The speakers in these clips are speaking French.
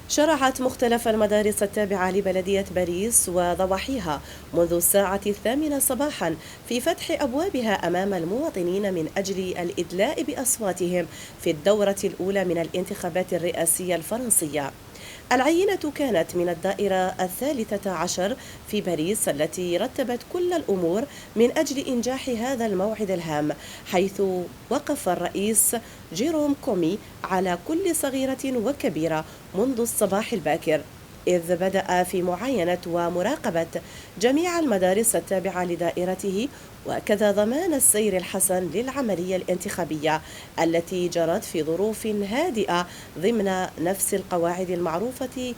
شرعت مختلف المدارس التابعة لبلدية باريس وضواحيها منذ الساعة 8 صباحا في فتح أبوابها أمام المواطنين من أجل الإدلاء بأصواتهم في الدورة الأولى من الانتخابات الرئاسية الفرنسية. العينة كانت من الدائرة 13 في باريس التي رتبت كل الأمور من أجل إنجاح هذا الموعد الهام، حيث وقف الرئيس جيروم كومي على كل صغيرة وكبيرة منذ الصباح الباكر، إذ بدأ في معاينة ومراقبة جميع المدارس التابعة لدائرته، وكذا ضمان السير الحسن للعملية الانتخابية التي جرت في ظروف هادئة ضمن نفس القواعد المعروفة: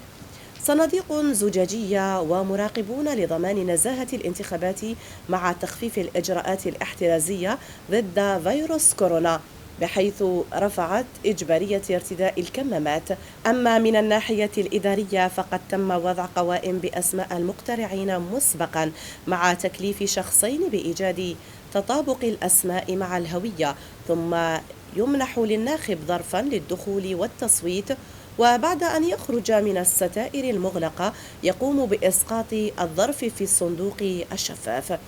صناديق زجاجية ومراقبون لضمان نزاهة الانتخابات مع تخفيف الإجراءات الاحترازية ضد فيروس كورونا، بحيث رفعت إجبارية ارتداء الكمامات. أما من الناحية الإدارية فقد تم وضع قوائم بأسماء المقترعين مسبقا، مع تكليف شخصين بإيجاد تطابق الأسماء مع الهوية، ثم يمنح للناخب ظرفا للدخول والتصويت، وبعد أن يخرج من الستائر المغلقة يقوم بإسقاط الظرف في الصندوق الشفاف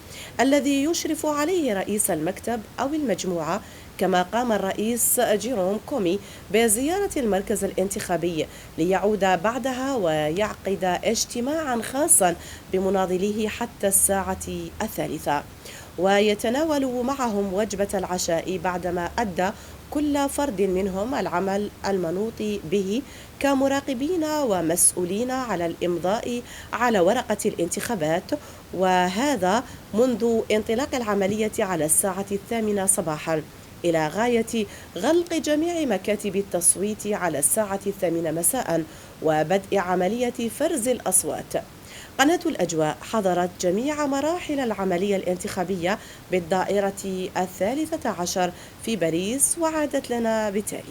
الذي يشرف عليه رئيس المكتب أو المجموعة. كما قام الرئيس جيروم كومي بزيارة المركز الانتخابي ليعود بعدها ويعقد اجتماعا خاصا بمناضليه حتى الساعة 3، ويتناول معهم وجبة العشاء بعدما أدى كل فرد منهم العمل المنوط به كمراقبين ومسؤولين على الإمضاء على ورقة الانتخابات، وهذا منذ انطلاق العملية على الساعة 8 صباحا، إلى غاية غلق جميع مكاتب التصويت على الساعة 8 مساء وبدء عملية فرز الأصوات. قناة الأجواء حضرت جميع مراحل العملية الانتخابية بالدائرة 13 في باريس وعادت لنا بالتالي.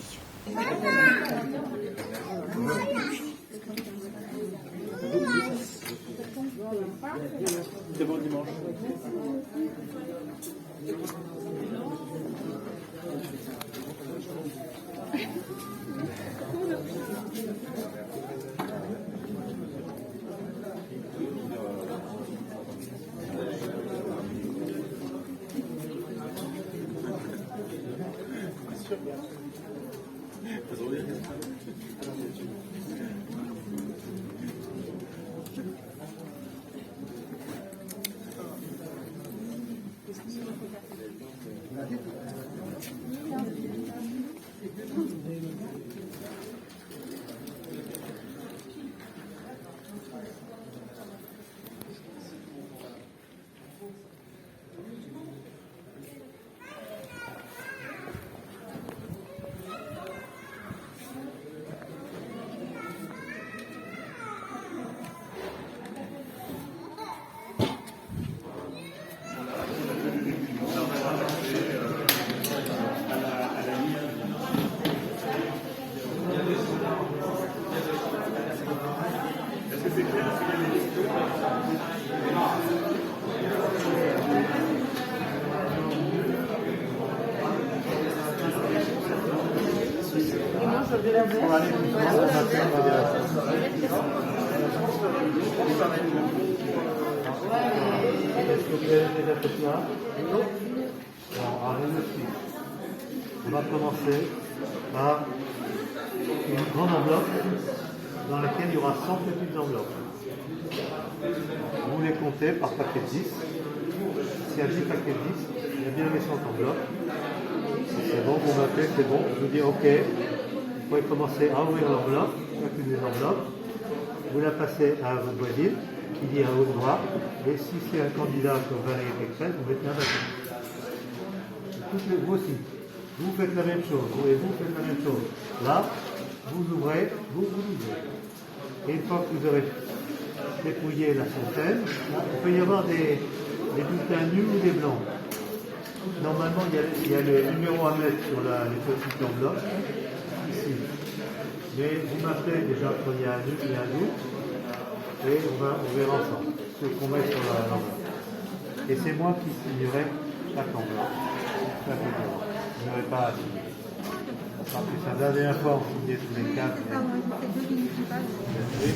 On va commencer par une grande enveloppe dans laquelle il y aura 100 petites enveloppes. Vous les comptez par paquet de 10. S'il y a 10 paquets de 10, il y a bien les 100 enveloppes. C'est bon, vous m'appelez, c'est bon. Je vous dis OK. Vous pouvez commencer à ouvrir l'enveloppe, chacune des enveloppes. Vous la passez à votre voisine qui dit à haute voix. Et si c'est un candidat comme Valérie Pécresse, vous mettez un bâton. Vous aussi. Vous faites la même chose, et vous faites la même chose. Là, vous ouvrez, vous ouvrez. Et une fois que vous aurez dépouillé la centaine, là, il peut y avoir des bulletins nus ou des blancs. Normalement, il y a le numéro à mettre sur les petites enveloppes, ici. Mais vous m'appelez déjà quand il y a un nul et un doute, et on verra ensemble ce qu'on met sur l'enveloppe. Et c'est moi qui signerai chaque enveloppe. Vous n'aurez pas à signer. La dernière fois, on signait tous les 4. Il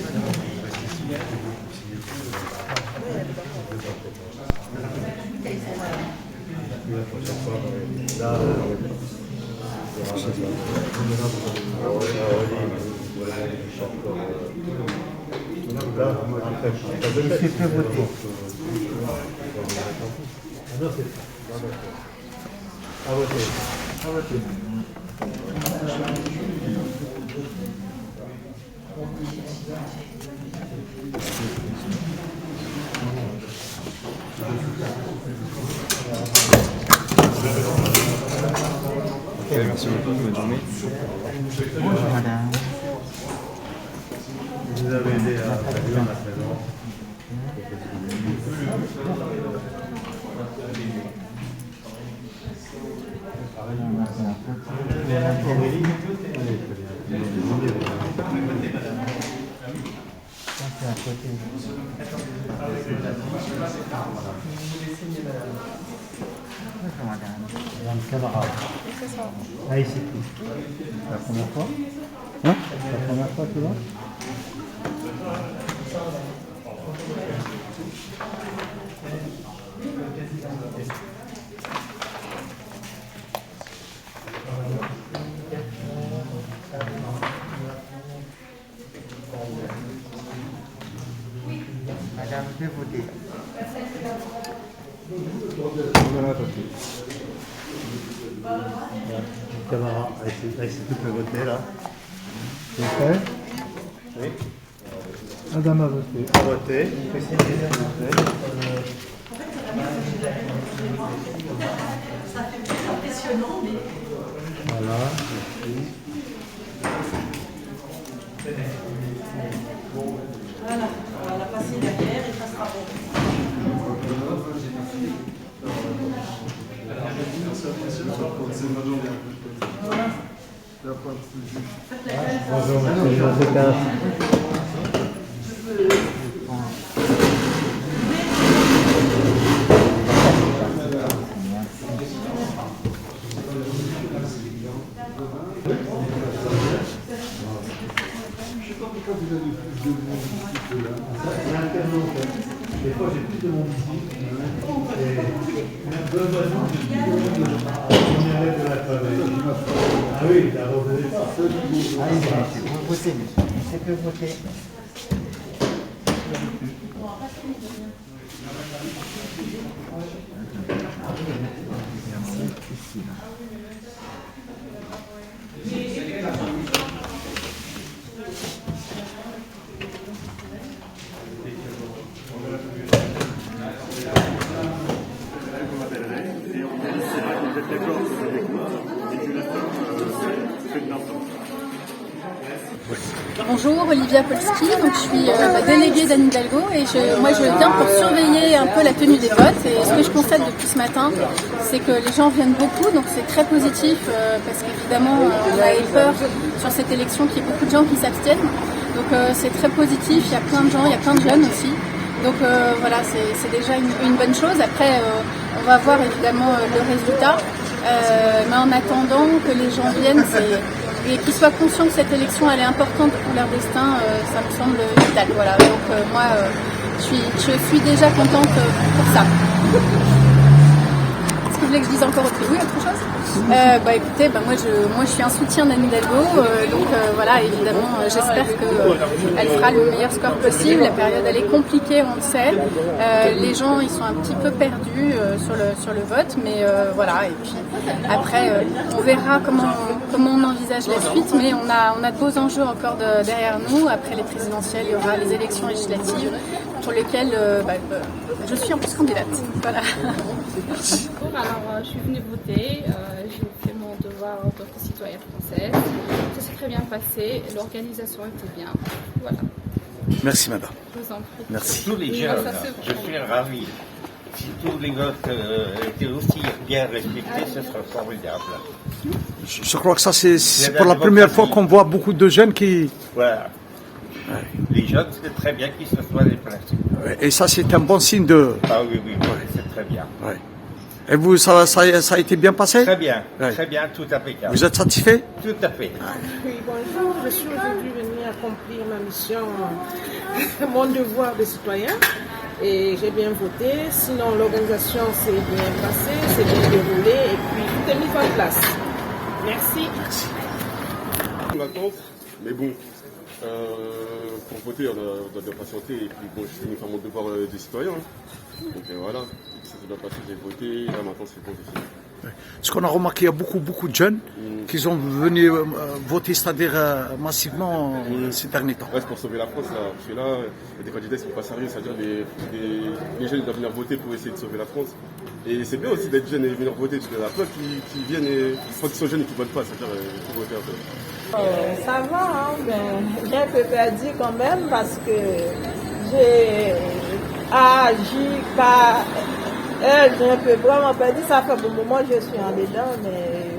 fait voter. À voter. À voter. Merci beaucoup, bonne journée. Bonjour madame. Vous avez aidé à saluer la présence. C'est à côté. Bonjour madame. Madame Camarade. Ah, ici. C'est la première fois? Hein? C'est la première fois que tu vois? Madame, je vais voter. Camarade, ici, tu peux voter là. C'est fait? Oui. Madame a voté. A voté. Voilà. Voilà, on va passer derrière et ça sera bon. Bonjour, monsieur José Casse. Des fois, j'ai plus de monde ici. Et même deux voisins, j'ai plus de monde. On enlève de la travail. Ah oui, d'abord, vous n'avez pas. Allez, monsieur, vous votez, monsieur. Monsieur peut voter. Ici, là. Bonjour, Olivia Polski, donc je suis déléguée d'Anne Hidalgo et moi je viens pour surveiller un peu la tenue des votes et ce que je constate depuis ce matin c'est que les gens viennent beaucoup donc c'est très positif parce qu'évidemment on avait peur sur cette élection qu'il y ait beaucoup de gens qui s'abstiennent donc c'est très positif, il y a plein de gens, il y a plein de jeunes aussi donc voilà c'est déjà une bonne chose. Après on va voir évidemment le résultat mais en attendant que les gens viennent et qu'ils soient conscients que cette élection elle est importante pour leur destin, ça me semble vital. Voilà. Donc moi je suis déjà contente pour ça. Est-ce que vous voulez que je dise encore autre chose? Oui, autre chose? Écoutez, moi je suis un soutien d'Anne Hidalgo, donc voilà, évidemment j'espère qu'elle fera le meilleur score possible. La période elle est compliquée, on le sait. Les gens ils sont un petit peu perdus sur le vote, mais voilà. Et puis après on verra comment on envisage la suite, mais on a de beaux enjeux encore derrière nous. Après les présidentielles, il y aura les élections législatives pour lesquelles je suis en plus candidate. Voilà. Alors, je suis venue voter, j'ai fait mon devoir en tant que citoyenne française. Ça s'est très bien passé, l'organisation était bien. Voilà. Merci madame. Je vous en prie. Merci. Tous les jeunes, je suis ravi. Si tous les votes étaient aussi bien respectés, ce serait formidable. Je crois que ça c'est pour la première fois qu'on voit beaucoup de jeunes qui... Voilà. Ouais. Les jeunes, c'est très bien qu'ils se soient déplacés. Et ça c'est un bon signe de... Ah oui, c'est très bien. Ouais. Et vous, ça a été bien passé? Très bien, ouais. Très bien, tout impeccable. Vous êtes satisfait? Tout à fait. Oui, bonjour, je suis aujourd'hui venue accomplir ma mission, mon devoir de citoyen. Et j'ai bien voté. Sinon, l'organisation s'est bien passée, s'est bien déroulée et puis tout est mis en place. Merci. En attente, mais bon, pour voter, on doit bien patienter. Et puis bon, je vais faire mon devoir de citoyen. Donc voilà, ça s'est bien passé, j'ai voté. Là maintenant, c'est bon, j'ai fini. Ce qu'on a remarqué, il y a beaucoup de jeunes qui sont venus voter, c'est-à-dire massivement ces derniers temps. Ouais, c'est pour sauver la France, là. Parce que là, il y a des candidats qui ne sont pas sérieux, c'est-à-dire les jeunes doivent venir voter pour essayer de sauver la France. Et c'est bien aussi d'être jeune et venir voter, parce qu'il y en a plein qui viennent et qui sont jeunes et qui ne votent pas, c'est-à-dire qu'il faut voter un peu. Ça va, hein, mais j'ai un peu perdu quand même parce que j'ai agi par... j'ai un peu vraiment perdu, ça fait un moment que je suis en dedans, mais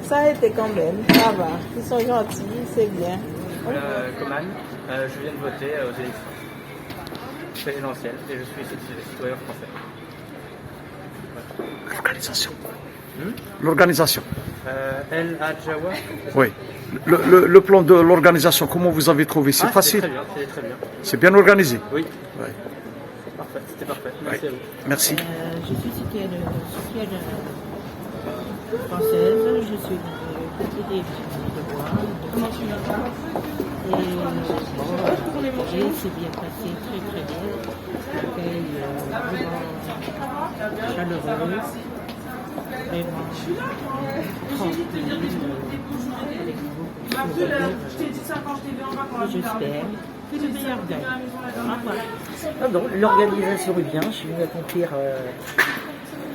ça a été quand même, ça va. Ils sont gentils, c'est bien. Coman, je viens de voter aux élections présidentielles et je suis citoyen français. L'organisation. L'organisation. El Adjawa. Oui. Le plan de l'organisation, comment vous avez trouvé? C'est facile? Très bien, c'est très bien. C'est bien organisé? Oui. Ouais. Parfait, c'était parfait. Merci à vous. Merci. Je suis citoyenne française, je suis député de Bois. Comment tu vas? Et c'est bien passé, très bien. L'accueil vraiment chaleureux, vraiment tranquille, j'espère que le meilleur gagne. L'organisation est bien, je suis venue accomplir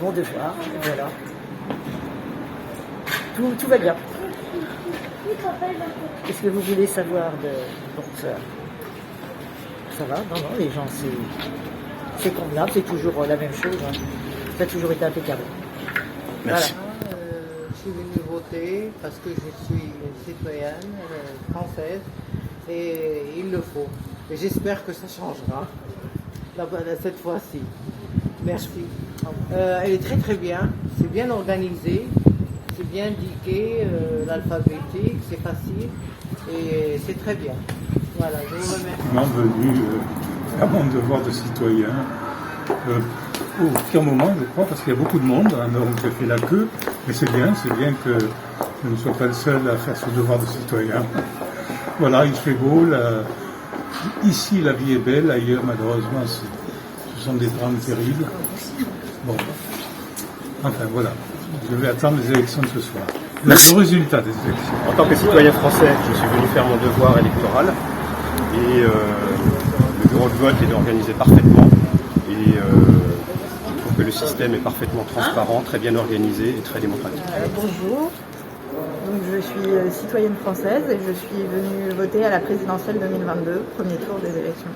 mon devoir, voilà. Tout va bien. Qu'est-ce que vous voulez savoir de ça va, non, les gens, c'est convenable, c'est toujours la même chose. Hein. Ça a toujours été impeccable. Merci. Voilà. Je suis venue voter parce que je suis citoyenne française et il le faut. Et j'espère que ça changera cette fois-ci. Merci. Elle est très bien, c'est bien organisé, c'est bien indiqué, l'alphabétique, c'est facile et c'est très bien. Voilà, je vous remercie. Venu faire mon devoir de citoyen au pire moment, je crois, parce qu'il y a beaucoup de monde, donc j'ai fait la queue, mais c'est bien que je ne sois pas le seul à faire ce devoir de citoyen. Voilà, il fait beau, ici la vie est belle, ailleurs malheureusement ce sont des drames terribles. Bon, enfin voilà, je vais attendre les élections de ce soir. Le résultat des élections. En tant que citoyen français, je suis venu faire mon devoir électoral et le bureau de vote est organisé parfaitement et je trouve que le système est parfaitement transparent, très bien organisé et très démocratique. Bonjour, donc, je suis citoyenne française et je suis venue voter à la présidentielle 2022, premier tour des élections.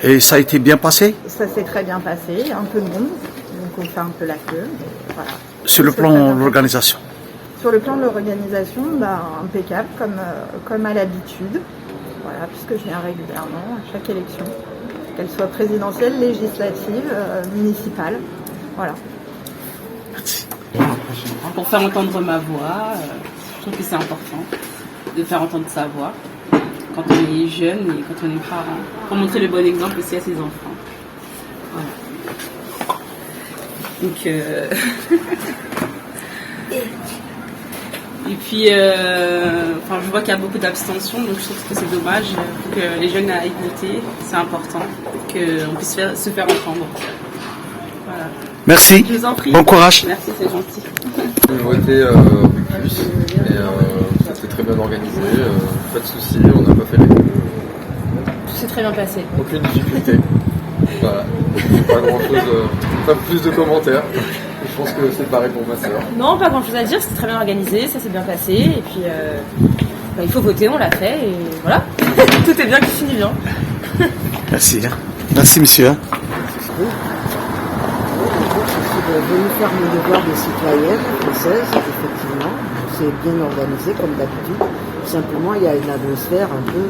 Et ça a été bien passé? Ça s'est très bien passé, un peu de monde, donc on fait un peu la queue. Voilà. Sur le plan de l'organisation? Sur le plan de l'organisation, impeccable, comme à l'habitude, voilà, puisque je viens régulièrement à chaque élection, qu'elle soit présidentielle, législative, municipale, voilà. Merci. Pour faire entendre ma voix, je trouve que c'est important de faire entendre sa voix quand on est jeune et quand on est parent, pour montrer le bon exemple aussi à ses enfants. Voilà. Donc, et puis, je vois qu'il y a beaucoup d'abstention, donc je trouve que c'est dommage que les jeunes aillent voter, c'est important, qu'on puisse se faire entendre. Voilà. Merci. Je vous en prie. Bon courage. Merci, c'est gentil. J'ai voté plus et c'était très bien organisé, pas de soucis, on n'a pas fait la queue. Tout s'est très bien passé. Aucune difficulté. Voilà. Pas grand chose, pas plus de commentaires. Je pense que c'est pareil pour ma soeur. Non, pas grand chose à dire, c'était très bien organisé, ça s'est bien passé et puis il faut voter, on l'a fait et voilà. Tout est bien qui finit bien. Merci. Merci monsieur. Je suis venue faire mon devoir de citoyenne française, effectivement. C'est bien organisé comme d'habitude. Simplement, il y a une atmosphère un peu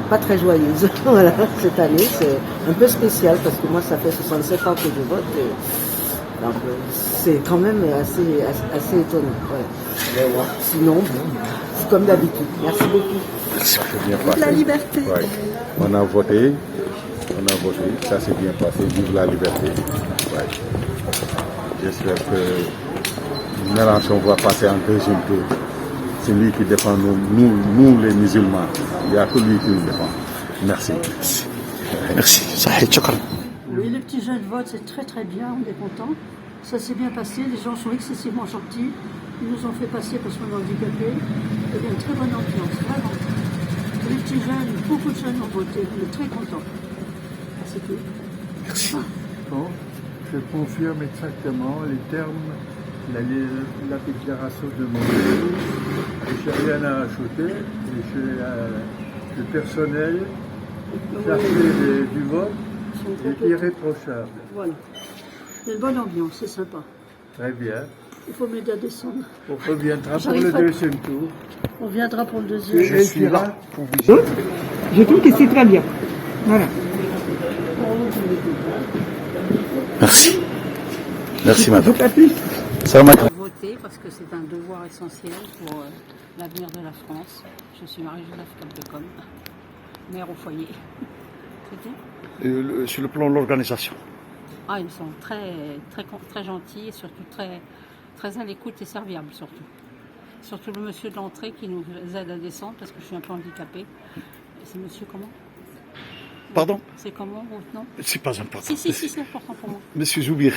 pas très joyeuse. Voilà, cette année, c'est un peu spécial parce que moi, ça fait 67 ans que je vote. Et, donc, c'est quand même assez étonnant. Ouais. Sinon, bon, tout comme d'habitude. Merci beaucoup. Merci. C'est bien passé. La liberté. Ouais. On a voté, ça s'est bien passé, vive la liberté. Ouais. J'espère que Mélenchon va passer en deuxième tour. C'est lui qui défend nous les musulmans. Il n'y a que lui qui nous défend. Merci. Merci. Oui, les petits jeunes votent, c'est très très bien, on est content. Ça s'est bien passé, les gens sont excessivement gentils. Ils nous ont fait passer parce qu'on est handicapés. Il y a une très bonne ambiance, vraiment. Les petits jeunes, beaucoup de jeunes ont voté, on est très contents. C'est tout. Merci. Bon, je confirme exactement les termes, la déclaration de mon époux. Je n'ai rien à ajouter. Et le personnel chargé du vote est irréprochable. Voilà. Il y a une bonne ambiance, c'est sympa. Très bien. Il faut m'aider à descendre. On reviendra pour le deuxième tour. On viendra pour le deuxième. Je suis là pour vous. Je trouve que c'est très bien. Voilà. Merci. Merci madame. Pas plus. Voter parce que c'est un devoir essentiel pour l'avenir de la France. Je suis Marie-Joseph Capdecom, mère au foyer. C'est tout. Sur le plan de l'organisation. Ah, ils sont très gentils et surtout très à l'écoute et serviables surtout. Surtout le monsieur de l'entrée qui nous aide à descendre parce que je suis un peu handicapée. C'est monsieur comment? Pardon? C'est comment votre nom? C'est pas important. Si, c'est important pour moi. Monsieur Zoubir.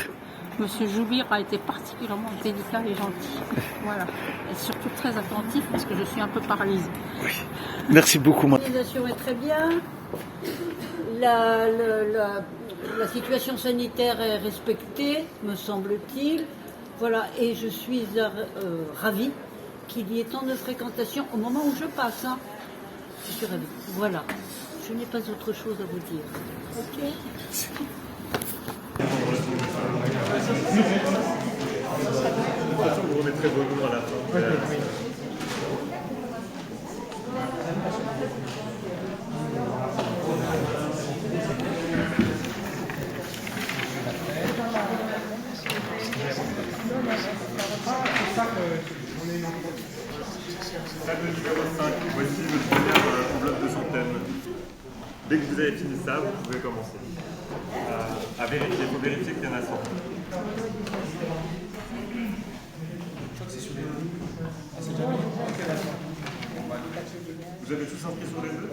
Monsieur Zoubir a été particulièrement délicat et gentil. Voilà. Et surtout très attentif parce que je suis un peu paralysée. Oui. Merci beaucoup. L'organisation est très bien. La situation sanitaire est respectée, me semble-t-il. Voilà, et je suis ravie qu'il y ait tant de fréquentation au moment où je passe. Hein. Je suis ravie. Voilà. Je n'ai pas autre chose à vous dire. Ok. Vous remettrez vos noms à la fin. Table numéro 5, voici votre première enveloppe de centaines. Dès que vous avez fini ça, vous pouvez commencer. À vérifier, il faut vérifier qu'il y en a 100. Vous avez tous inscrit sur les deux?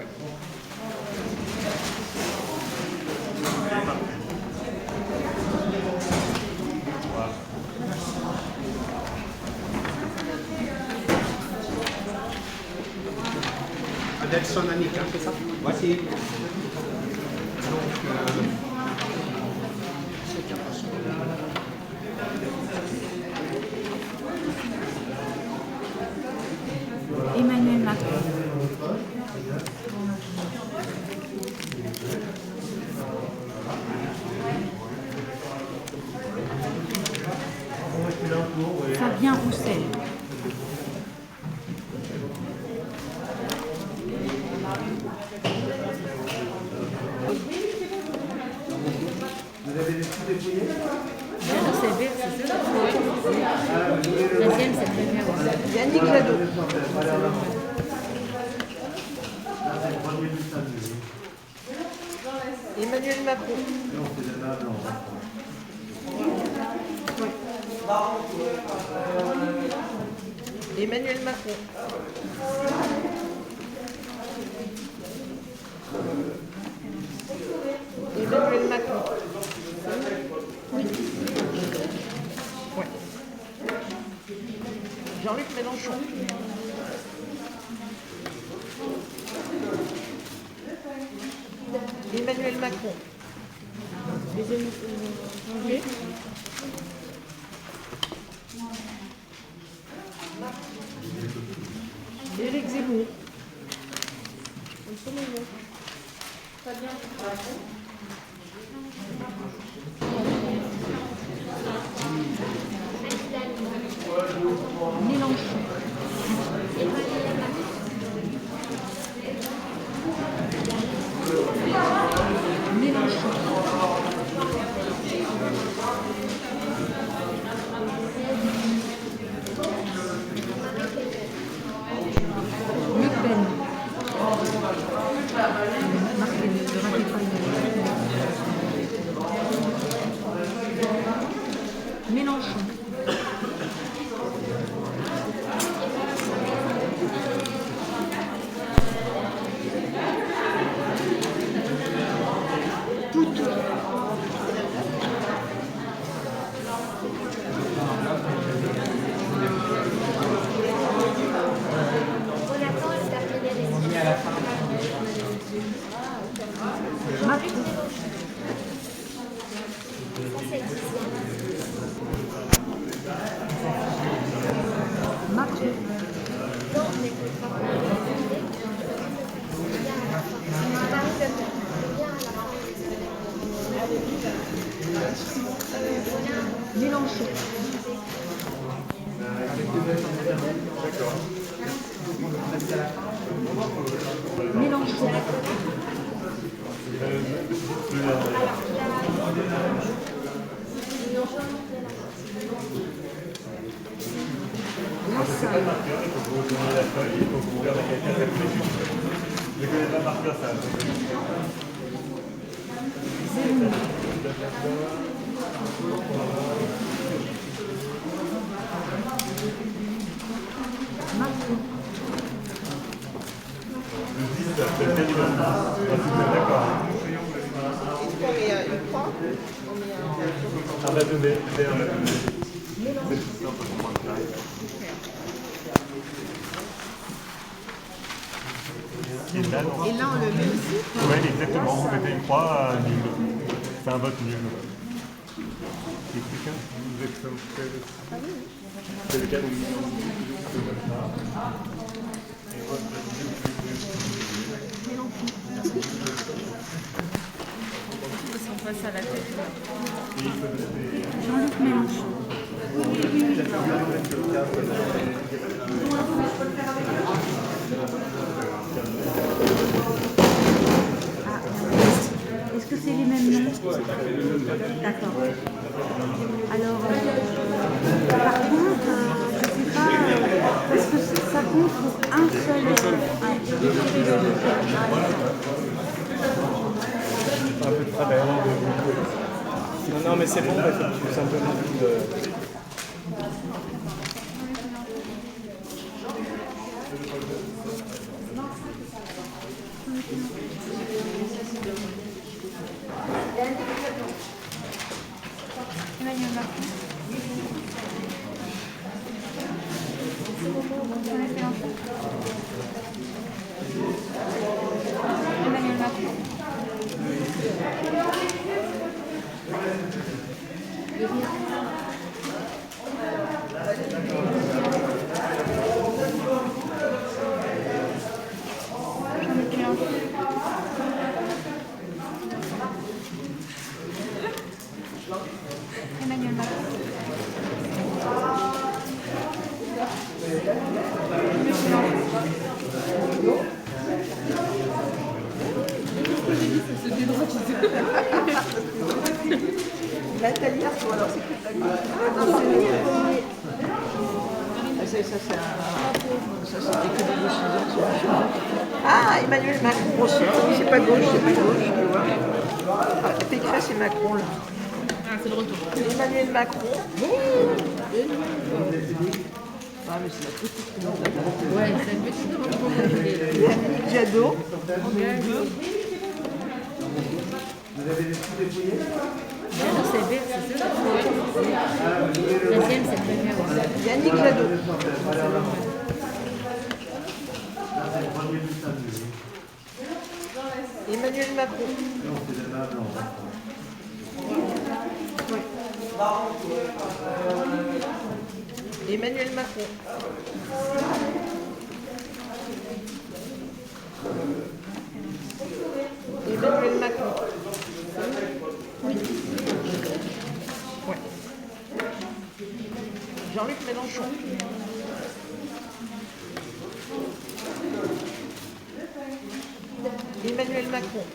Adelson Annika, c'est ça? Voici. Emmanuel Macron. Fabien Roussel. Vous avez des petits dépouillés? C'est vert, c'est ça? Deuxième, c'est très bien. Yannick Jadot. Emmanuel Macron. Emmanuel Macron. Emmanuel Macron. Oui. Ouais. Jean-Luc Mélenchon. Emmanuel Macron. Oui. Éric Zemmour. Mélenchon. Mélenchon. Mélenchon. Mélenchon. Je connais pas par cœur ça. Le 10, c'est le bien du d'accord. On va donner. Et là, on le met ici? Oui, exactement. On mettait une croix à nul. C'est un vote nul. Et quelqu'un vous êtes c'est le cas de On passe à la tête. Jean-Luc Mélenchon. Est-ce que c'est les mêmes noms? D'accord. Alors, par contre, je ne sais pas, est-ce que ça compte pour un seul Un peu de travers. Non, mais c'est bon, tout simplement. Emmanuel Macron. Emmanuel Macron. Emmanuel Macron. Nathalie Arthaud, alors c'est que ta gauche. Ça c'était que des décisions. Ah, Emmanuel Macron aussi. C'est pas gauche, tu vois. Ah, Pécresse et Macron là. Ah, c'est le retour. Emmanuel Macron. Ah, mais c'est la petite. Ouais, c'est une petite demande. Yannick Jadot. Vous avez des sous dépouillés? Non, c'est vert, c'est ça. La deuxième, c'est très bien. Yannick Jadot. Emmanuel Macron. Emmanuel Macron. Emmanuel Macron. Oui. Ouais. Jean-Luc Mélenchon. Emmanuel Macron.